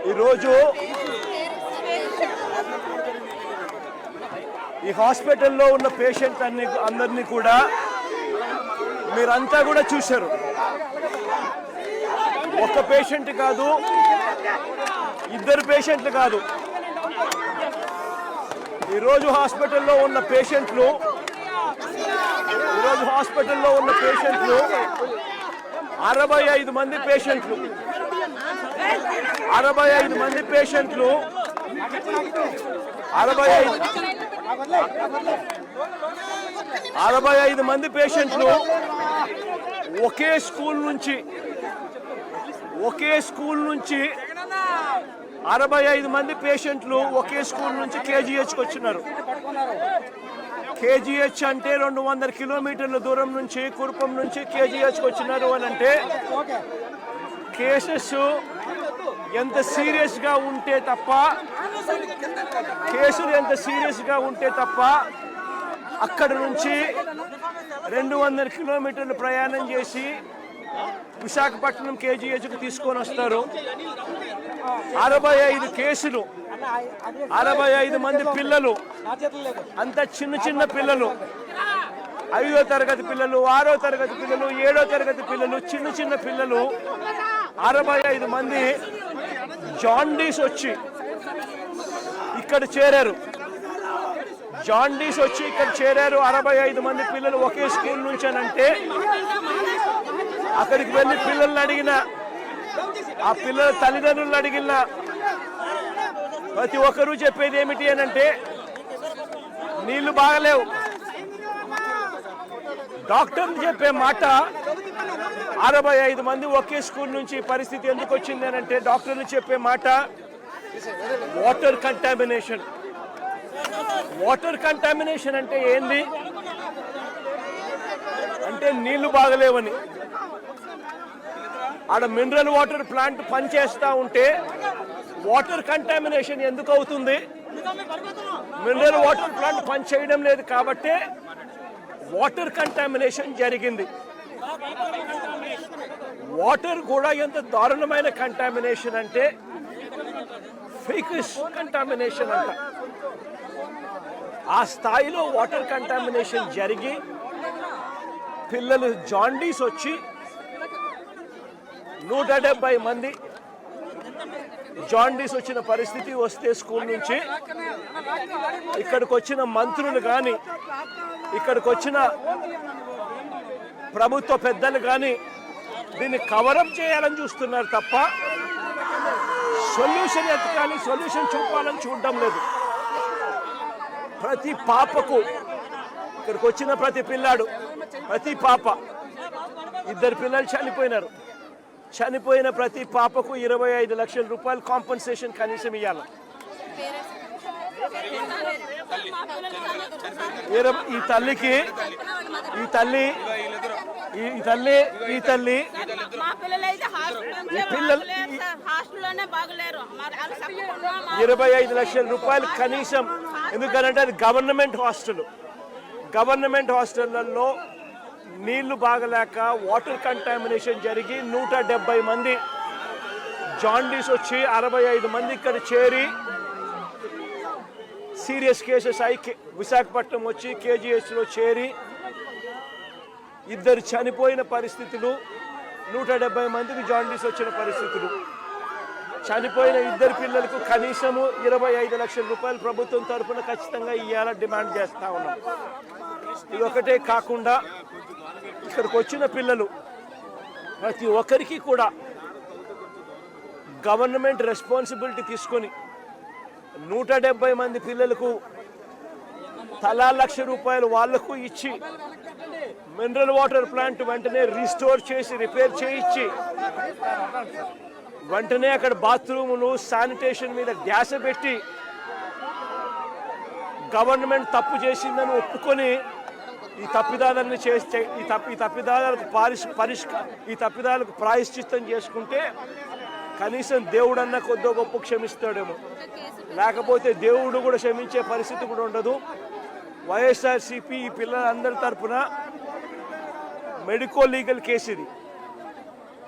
ఈరోజు ఈ హాస్పిటల్లో ఉన్న పేషెంట్ అందరినీ కూడా మీరంతా కూడా చూశారు. ఒక్క పేషెంట్ కాదు, ఇద్దరు పేషెంట్లు కాదు, ఈరోజు హాస్పిటల్లో ఉన్న పేషెంట్లు 65 మంది పేషెంట్లు 65 మంది పేషెంట్లు 65 మంది పేషెంట్లు ఒకే స్కూల్ నుంచి 65 మంది పేషెంట్లు ఒకే స్కూల్ నుంచి కేజీహెచ్కి వచ్చినారు. కేజీహెచ్ అంటే 200 కిలోమీటర్ల దూరం నుంచి కురుపం నుంచి కేజీహెచ్కి వచ్చినారు అని అంటే కేసెస్ ఎంత సీరియస్గా ఉంటే తప్ప అక్కడ నుంచి 200 కిలోమీటర్లు ప్రయాణం చేసి విశాఖపట్నం కేజీహెచ్కి తీసుకొని వస్తారు. 65 కేసులు, 65 మంది పిల్లలు, అంత చిన్న పిల్లలు, 5వ తరగతి పిల్లలు, 6వ తరగతి పిల్లలు, 7వ తరగతి పిల్లలు, చిన్న పిల్లలు 65 మంది జాండీస్ వచ్చి ఇక్కడ చేరారు. 65 మంది పిల్లలు ఒకే స్కూల్ నుంచి అని అంటే అక్కడికి వెళ్ళి పిల్లల్ని అడిగిన, ఆ పిల్లల తల్లిదండ్రులను అడిగిన ప్రతి ఒక్కరూ చెప్పేది ఏమిటి అని అంటే నీళ్లు బాగలేవు. డాక్టర్లు చెప్పే మాట 65 మంది ఒకే స్కూల్ నుంచి పరిస్థితి ఎందుకు వచ్చింది అని అంటే డాక్టర్లు చెప్పే మాట వాటర్ కంటామినేషన్. వాటర్ కంటామినేషన్ అంటే ఏంది అంటే నీళ్లు బాగలేవని. ఆడ మినరల్ వాటర్ ప్లాంట్ పనిచేస్తూ ఉంటే వాటర్ కంటామినేషన్ ఎందుకు అవుతుంది? మినరల్ వాటర్ ప్లాంట్ పనిచేయడం లేదు కాబట్టి వాటర్ కంటామినేషన్ జరిగింది. వాటర్ కూడా ఎంత దారుణమైన కంటామినేషన్ అంటే ఫేకస్ కంటామినేషన్ అంట. ఆ స్థాయిలో వాటర్ కంటామినేషన్ జరిగి పిల్లలు జాండీస్ వచ్చి 170 మంది జాండీస్ వచ్చిన పరిస్థితి వస్తే స్కూల్ నుంచి ఇక్కడికి వచ్చిన మంత్రులు కానీ ఇక్కడికి వచ్చిన ప్రభుత్వ పెద్దలు కానీ దీన్ని కవరప్ చేయాలని చూస్తున్నారు తప్ప సొల్యూషన్ ఎత్తుకాలి, సొల్యూషన్ చూపాలని చూడడం లేదు. ప్రతి పాపకు ఇక్కడికి వచ్చిన ప్రతి పిల్లాడు, ప్రతి పాప, 2 పిల్లలు చనిపోయినారు. చనిపోయిన ప్రతి పాపకు 25 లక్షల రూపాయలు కాంపన్సేషన్ కనీసం ఇవ్వాలి. ఈ తల్లి ఈ పిల్లలు 25 లక్షల రూపాయలు కనీసం. ఎందుకంటే అది గవర్నమెంట్ హాస్టళ్లలో నీళ్లు బాగలేక వాటర్ కంటామినేషన్ జరిగి 170 మంది జాండీస్ వచ్చి 65 మంది ఇక్కడ చేరి సీరియస్ కేసెస్ అయి విశాఖపట్నం వచ్చి కేజీహెచ్లో చేరి 2 చనిపోయిన పరిస్థితులు, 170 మందికి జాండీస్ వచ్చిన పరిస్థితులు. చనిపోయిన 2 పిల్లలకు కనీసము 25 లక్షల రూపాయలు ప్రభుత్వం తరఫున ఖచ్చితంగా ఇవ్వాలని డిమాండ్ చేస్తూ ఉన్నాం. ఇది ఒకటే కాకుండా ఇక్కడికి వచ్చిన పిల్లలు ప్రతి ఒక్కరికి కూడా గవర్నమెంట్ రెస్పాన్సిబిలిటీ తీసుకొని 170 మంది పిల్లలకు తలా 1 లక్ష రూపాయలు వాళ్లకు ఇచ్చి మినరల్ వాటర్ ప్లాంట్ వెంటనే రీస్టోర్ చేసి రిపేర్ చేయించి వెంటనే అక్కడ బాత్రూములు శానిటేషన్ మీద ధ్యాస పెట్టి గవర్నమెంట్ తప్పు చేసిందని ఒప్పుకొని ఈ తప్పిదాలకు ప్రాయశ్చిత్తం చేసుకుంటే కనీసం దేవుడన్న కొద్దో గొప్ప క్షమిస్తాడేమో. లేకపోతే దేవుడు కూడా క్షమించే పరిస్థితి కూడా ఉండదు. వైఎస్ఆర్సీపీ ఈ పిల్లలందరి తరఫున మెడికో లీగల్ కేసు ఇది.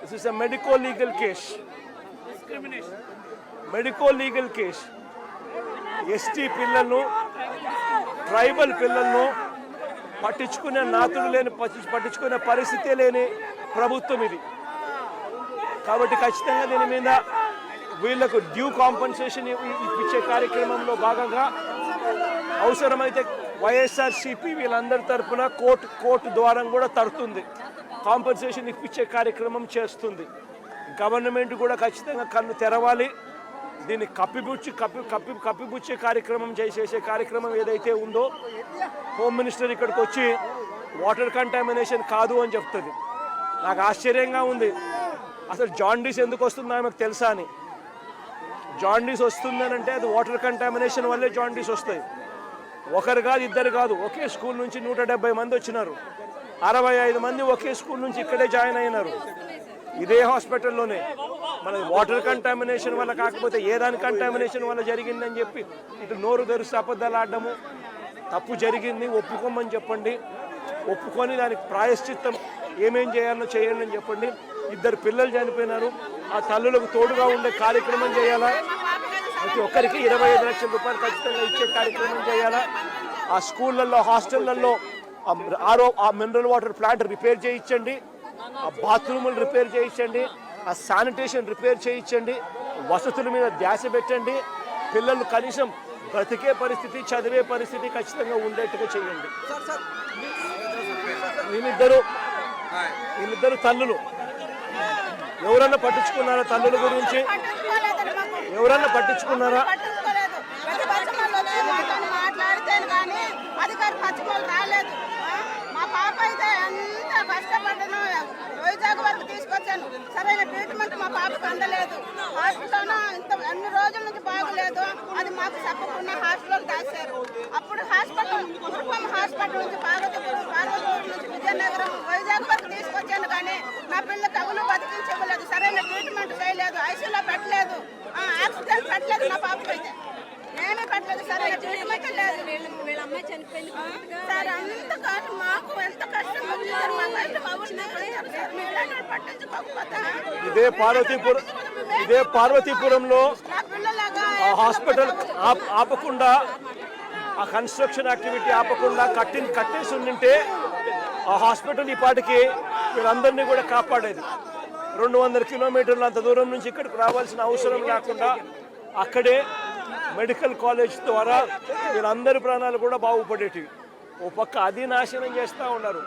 This is a medico legal case. Medico legal case. ST పిల్లలను, ట్రైబల్ పిల్లలను పట్టించుకునే నాతుడు లేని, పట్టించుకునే పరిస్థితే లేని ప్రభుత్వం ఇది. కాబట్టి ఖచ్చితంగా దీని మీద వీళ్లకు డ్యూ కాంపన్సేషన్ ఇప్పించే కార్యక్రమంలో భాగంగా అవసరమైతే వైఎస్ఆర్సీపీ వీళ్ళందరి తరఫున కోర్టు ద్వారా కూడా తడుతుంది, కాంపన్సేషన్ ఇప్పించే కార్యక్రమం చేస్తుంది. గవర్నమెంట్ కూడా ఖచ్చితంగా కన్ను తెరవాలి. దీన్ని కప్పిపుచ్చే కార్యక్రమం చేసే కార్యక్రమం ఏదైతే ఉందో, హోమ్ మినిస్టర్ ఇక్కడికి వచ్చి వాటర్ కంటామినేషన్ కాదు అని చెప్తుంది. నాకు ఆశ్చర్యంగా ఉంది, అసలు జాండీస్ ఎందుకు వస్తుందో ఆమెకు తెలుసా అని. జాండీస్ వస్తుందనంటే అది వాటర్ కంటామినేషన్ వల్లే జాండీస్ వస్తాయి. ఒకరు కాదు, ఇద్దరు కాదు, ఒకే స్కూల్ నుంచి 170 మంది వచ్చినారు. 65 మంది ఒకే స్కూల్ నుంచి ఇక్కడే జాయిన్ అయినారు, ఇదే హాస్పిటల్లోనే. మన వాటర్ కంటామినేషన్ వల్ల కాకపోతే ఏ దాని కంటామినేషన్ వల్ల జరిగిందని చెప్పి ఇటు నోరు తెరిస్తే అబద్ధాలు ఆడడము తప్పు. జరిగింది ఒప్పుకోమని చెప్పండి, ఒప్పుకొని దానికి ప్రాయశ్చిత్తం ఏమేం చేయాలో చేయండి అని చెప్పండి. 2 పిల్లలు చనిపోయినారు, ఆ తల్లులకు తోడుగా ఉండే కార్యక్రమం చేయాలా. ప్రతి ఒక్కరికి 25 లక్షల రూపాయలు ఖచ్చితంగా ఇచ్చే కార్యక్రమం చేయాలా. ఆ స్కూళ్ళల్లో, హాస్టళ్లలో ఆ మినరల్ వాటర్ ప్లాంట్ రిపేర్ చేయించండి, ఆ బాత్రూములు రిపేర్ చేయించండి, ఆ శానిటేషన్ రిపేర్ చేయించండి, వసతుల మీద ధ్యాస పెట్టండి. పిల్లలు కనీసం బ్రతికే పరిస్థితి, చదివే పరిస్థితి ఖచ్చితంగా ఉండేట్టుగా చేయండి. వీళ్ళిద్దరు తల్లులు ఎవరన్నా పట్టించుకున్నారా? తల్లుల గురించి ఎవరన్నా పట్టించుకున్నారా? మా పాప అయితే ఎంత కష్టపడ్డాను, వైజాగ్ వరకు తీసుకొచ్చాను, సరైన ట్రీట్మెంట్ మా పాపకు అందలేదు. హాస్పిటల్ అన్ని రోజుల నుంచి బాగలేదు, అది మాకు చెప్పకుండా హాస్పిటల్ దాచారు. అప్పుడు హాస్పిటల్ నుంచి పార్వతీపురం నుంచి విజయనగరం, వైజాగ్ వరకు తీసుకొచ్చాను, కానీ నా పిల్లకి ఎవరు బతికించలేదు, సరైన ట్రీట్మెంట్ చేయలేదు, ఐసీలో పెట్టలేదు, ఆక్సిజన్ పెట్టలేదు. నా పాపకు అయితే నేనే పెట్టలేదు, సరైన ట్రీట్మెంట్ లేదు. సార్ అంత కాదు, మాకు ఎంత కష్టం వచ్చింది, మా కష్టం పట్టించుకోకపోతే. ఇదే పార్వతీపురంలో ఆ హాస్పిటల్ ఆపకుండా, ఆ కన్స్ట్రక్షన్ యాక్టివిటీ ఆపకుండా కట్టేసి ఉండింటే ఆ హాస్పిటల్ ఈ పాటికి వీళ్ళందరినీ కూడా కాపాడేది. 200 కిలోమీటర్లు అంత దూరం నుంచి ఇక్కడికి రావాల్సిన అవసరం లేకుండా అక్కడే మెడికల్ కాలేజ్ ద్వారా వీళ్ళందరి ప్రాణాలు కూడా బాగుపడేటివి. ఓ పక్క అది నాశనం చేస్తూ ఉన్నారు,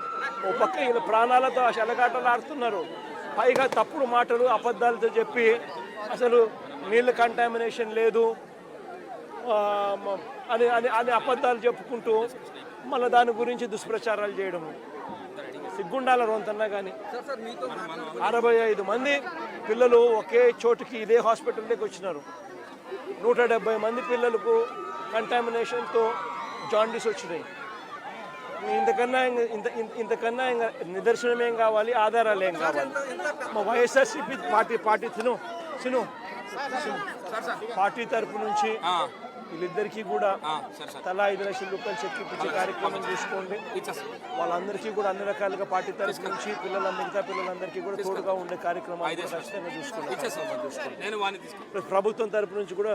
ఓ పక్క వీళ్ళ ప్రాణాలతో చెలగాటలు ఆడుతున్నారు. పైగా తప్పుడు మాటలు, అబద్ధాలతో చెప్పి అసలు నీళ్ళ కంటామినేషన్ లేదు అని అబద్ధాలు చెప్పుకుంటూ మళ్ళీ దాని గురించి దుష్ప్రచారాలు చేయడము. సిగ్గుండాల రొంతన్నా కానీ 65 మంది పిల్లలు ఒకే చోటుకి ఇదే హాస్పిటల్లోకి వచ్చినారు. 170 మంది పిల్లలకు కంటామినేషన్తో జాండీస్ వచ్చినాయి. ఇంతకన్నా ఇంకా నిదర్శనం ఏం కావాలి, ఆధారాలు ఏం కావాలి? మా వైఎస్ఆర్సీపీ పార్టీ పార్టీ తరపు నుంచి వీళ్ళిద్దరికీ కూడా తలా 5 లక్షల రూపాయలు చెక్ ఇప్పించే కార్యక్రమం తీసుకోండి. వాళ్ళందరికీ కూడా అన్ని రకాలుగా పార్టీ తరపు నుంచి మిగతా పిల్లలందరికీ కూడా తోడుగా ఉండే కార్యక్రమాలు ఖచ్చితంగా చూసుకోండి. ప్రభుత్వం తరపు నుంచి కూడా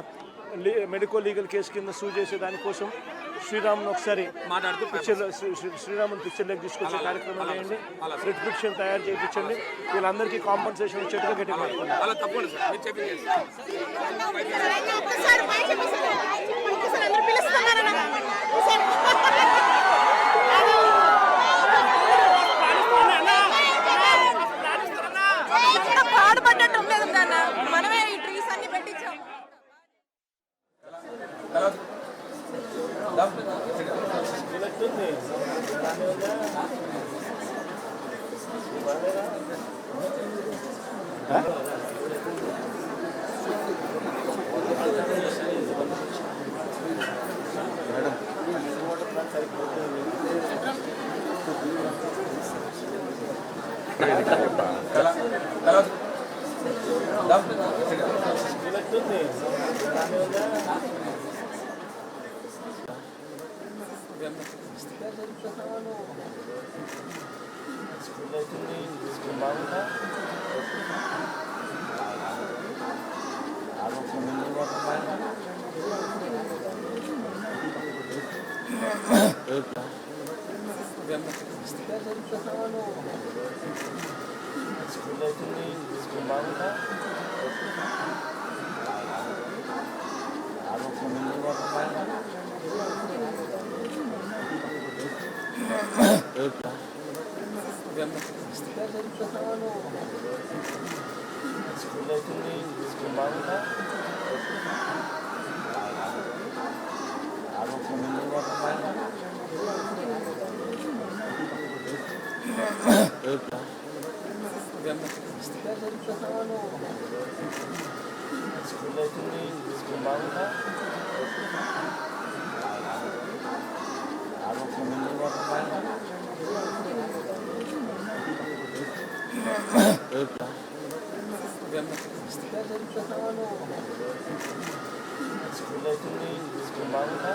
మెడికో లీగల్ కేసు కింద సూ చేసే దానికోసం శ్రీరామును ఒకసారి శ్రీరాముని పిక్చర్లోకి తీసుకొచ్చే కార్యక్రమం చేయండి. రెడ్ పిక్చర్ తయారు చేయించండి. వీళ్ళందరికీ కాంపన్సేషన్ వచ్చేట్టుగా గట్టి పట్టుకోండి. మనమే ఈ ట్రీస్ అన్ని పెట్టించాం. స్కూల్ అవుతుంది, స్కూల్ బాగుందా? స్కూల్ అవుతుంది, స్కూల్ బాగుందా? స్కూల్ అవుతుంది, స్కూల్ బాగుందా? స్కూల్ అవుతుంది, స్కూల్ బాగుందా?